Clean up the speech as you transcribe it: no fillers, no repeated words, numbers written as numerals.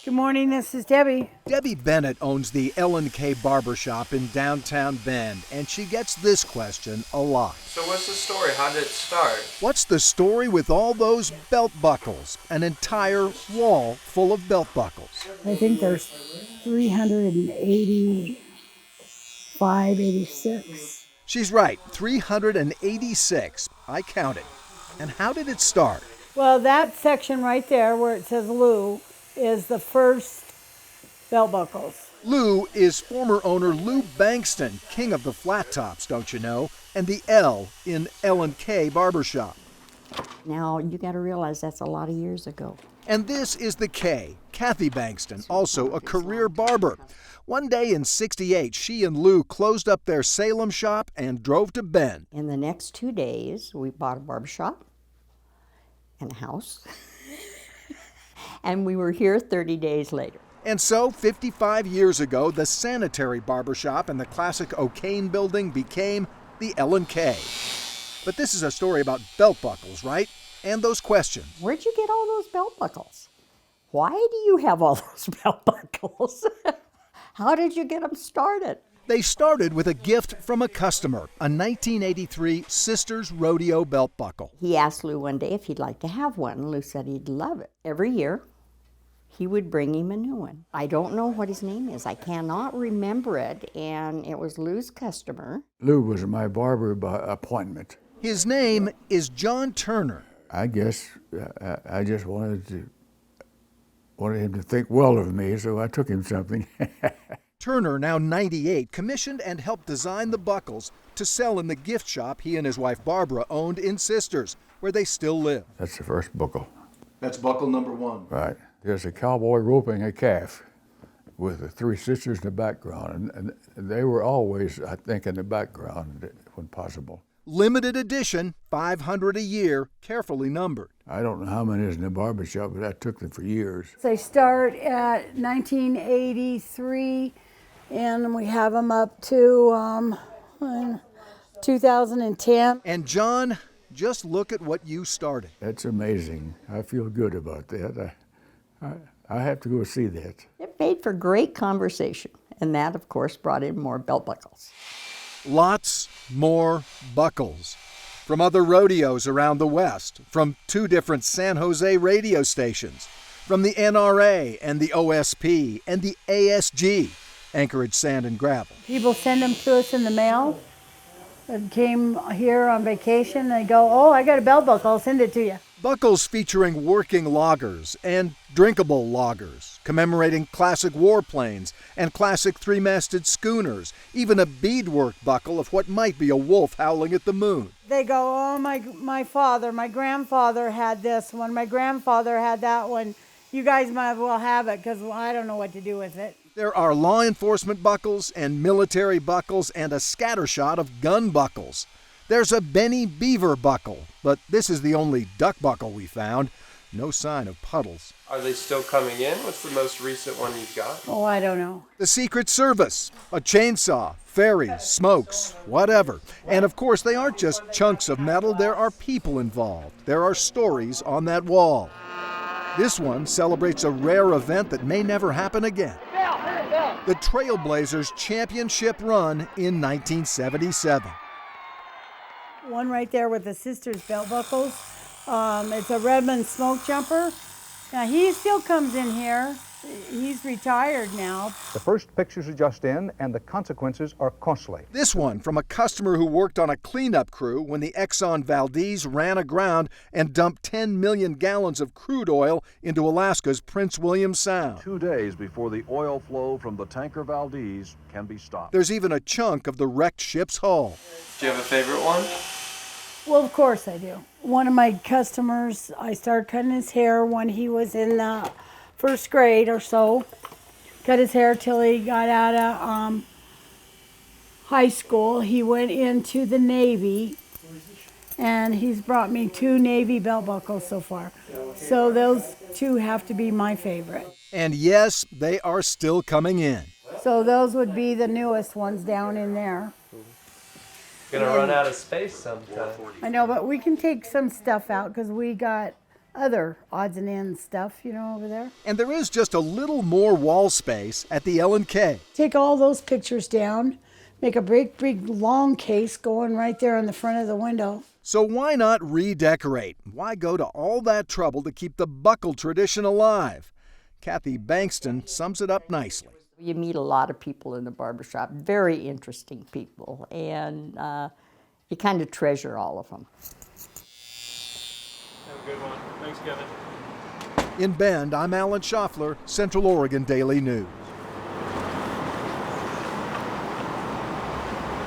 Good morning, this is Debbie. Debbie Bennett owns the L&K Barber Shop in downtown Bend, and she gets this question a lot. So what's the story? How did it start? What's the story with all those belt buckles? An entire wall full of belt buckles. I think there's 385, 86. She's right, 386. I counted. And how did it start? Well, that section right there where it says Lou is the first belt buckles. Lou is former owner Lou Bankston, king of the flat tops, don't you know, and the L in L&K Barbershop. Now, you got to realize that's a lot of years ago. And this is the K, Kathy Bankston, also a career barber. One day in '68, she and Lou closed up their Salem shop and drove to Bend. In the next 2 days, we bought a barbershop and a house. And we were here 30 days later. And so, 55 years ago, the sanitary barbershop in the classic O'Kane building became the L&K. But this is a story about belt buckles, right? And those questions. Where'd you get all those belt buckles? Why do you have all those belt buckles? How did you get them started? They started with a gift from a customer, a 1983 Sisters Rodeo belt buckle. He asked Lou one day if he'd like to have one. Lou said he'd love it. Every year, he would bring him a new one. I don't know what his name is. I cannot remember it, and it was Lou's customer. Lou was my barber by appointment. His name is John Turner. I guess I just wanted him to think well of me, so I took him something. Turner, now 98, commissioned and helped design the buckles to sell in the gift shop he and his wife Barbara owned in Sisters, where they still live. That's the first buckle. That's buckle number 1. Right. There's a cowboy roping a calf with the 3 sisters in the background, and they were always, I think, in the background when possible. Limited edition, 500 a year, carefully numbered. I don't know how many is in the barber shop, but I took them for years. They start at 1983, and we have them up to 2010. And John, just look at what you started. That's amazing. I feel good about that. I have to go see that. It made for great conversation, and that, of course, brought in more belt buckles. Lots more buckles from other rodeos around the West, from 2 different San Jose radio stations, from the NRA and the OSP and the ASG, Anchorage Sand and Gravel. People send them to us in the mail. That came here on vacation. They go, oh, I got a belt buckle, I'll send it to you. Buckles featuring working loggers and drinkable loggers, commemorating classic warplanes and classic 3-masted schooners, even a beadwork buckle of what might be a wolf howling at the moon. They go, oh, my grandfather had this one, my grandfather had that one. You guys might as well have it because I don't know what to do with it. There are law enforcement buckles and military buckles and a scattershot of gun buckles. There's a Benny Beaver buckle, but this is the only duck buckle we found. No sign of puddles. Are they still coming in? What's the most recent one you've got? Oh, I don't know. The Secret Service, a chainsaw, ferries, smokes, whatever. And of course, they aren't just chunks of metal, there are people involved. There are stories on that wall. This one celebrates a rare event that may never happen again. The Trailblazers championship run in 1977. One right there with the Sisters belt buckles. It's a Redmond smoke jumper. Now he still comes in here. He's retired now. The first pictures are just in, and the consequences are costly. This one from a customer who worked on a cleanup crew when the Exxon Valdez ran aground and dumped 10 million gallons of crude oil into Alaska's Prince William Sound. 2 days before the oil flow from the tanker Valdez can be stopped. There's even a chunk of the wrecked ship's hull. Do you have a favorite one? Well, of course I do. One of my customers, I started cutting his hair when he was in first grade or so. Cut his hair till he got out of high school. He went into the Navy, and he's brought me 2 Navy belt buckles so far. So those 2 have to be my favorite. And yes, they are still coming in. So those would be the newest ones down in there. Gonna run out of space sometime. I know, but we can take some stuff out because we got other odds and ends stuff, you know, over there. And there is just a little more wall space at the L&K. Take all those pictures down, make a big long case going right there on the front of the window. So why not redecorate? Why go to all that trouble to keep the buckle tradition alive? Kathy Bankston sums it up nicely. You meet a lot of people in the barbershop, very interesting people, and you kind of treasure all of them. Have a good one. Thanks, Kevin. In Bend, I'm Alan Schaffler, Central Oregon Daily News.